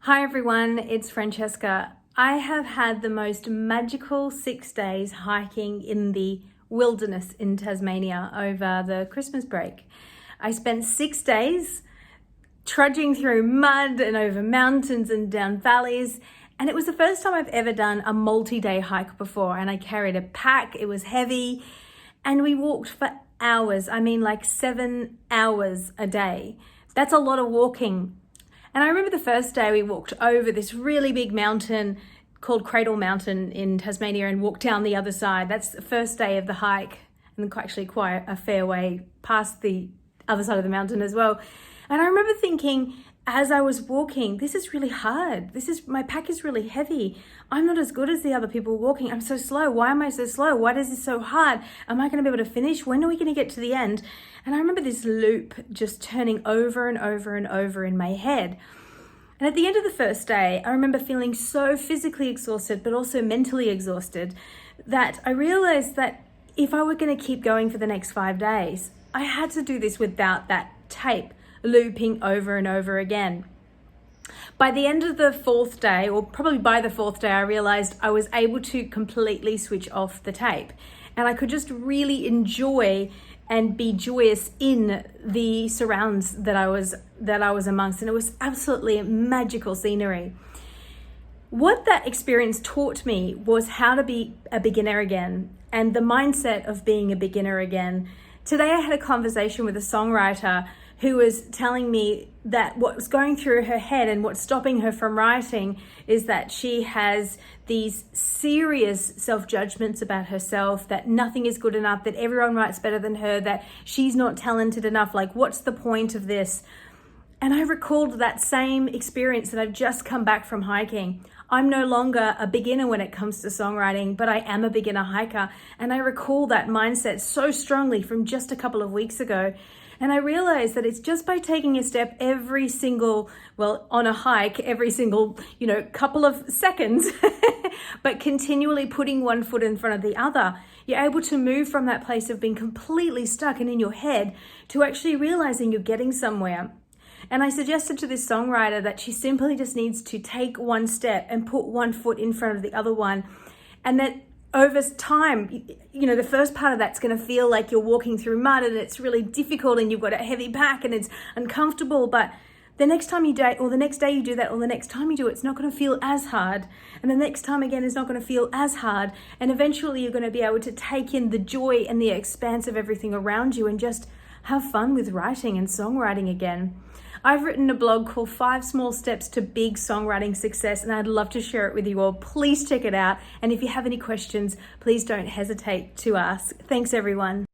Hi everyone, it's Francesca. I have had the most magical 6 days hiking in the wilderness in Tasmania over the Christmas break. I spent 6 days trudging through mud and over mountains and down valleys, and it was the first time I've ever done a multi-day hike before, and I carried a pack. It was heavy and we walked for hours. I mean, like 7 hours a day. That's a lot of walking. And I remember the first day we walked over this really big mountain called Cradle Mountain in Tasmania and walked down the other side. That's the first day of the hike, and actually quite a fair way past the other side of the mountain as well. And I remember thinking as I was walking, this is really hard. My pack is really heavy. I'm not as good as the other people walking. I'm so slow. Why am I so slow? Why is this so hard? Am I going to be able to finish? When are we going to get to the end? And I remember this loop just turning over and over and over in my head. And at the end of the first day, I remember feeling so physically exhausted, but also mentally exhausted, that I realized that if I were going to keep going for the next 5 days, I had to do this without that tape looping over and over again. By the end of the fourth day, or probably by the fourth day, I realized I was able to completely switch off the tape, and I could just really enjoy and be joyous in the surrounds that I was amongst, and it was absolutely magical scenery. What that experience taught me was how to be a beginner again, and the mindset of being a beginner again. Today I had a conversation with a songwriter who was telling me that what was going through her head and what's stopping her from writing is that she has these serious self-judgments about herself, that nothing is good enough, that everyone writes better than her, that she's not talented enough, like what's the point of this? And I recalled that same experience that I've just come back from hiking. I'm no longer a beginner when it comes to songwriting, but I am a beginner hiker. And I recall that mindset so strongly from just a couple of weeks ago. And I realized that it's just by taking a step on a hike, every single, couple of seconds, but continually putting one foot in front of the other, you're able to move from that place of being completely stuck and in your head to actually realizing you're getting somewhere. And I suggested to this songwriter that she simply just needs to take one step and put one foot in front of the other one. And that over time, the first part of that's going to feel like you're walking through mud and it's really difficult and you've got a heavy pack and it's uncomfortable. But the next time you do it, or the next day you do that, or the next time you do it, it's not going to feel as hard. And the next time again, it's not going to feel as hard. And eventually you're going to be able to take in the joy and the expanse of everything around you and just have fun with writing and songwriting again. I've written a blog called 5 Small Steps to Big Songwriting Success, and I'd love to share it with you all. Please check it out. And if you have any questions, please don't hesitate to ask. Thanks, everyone.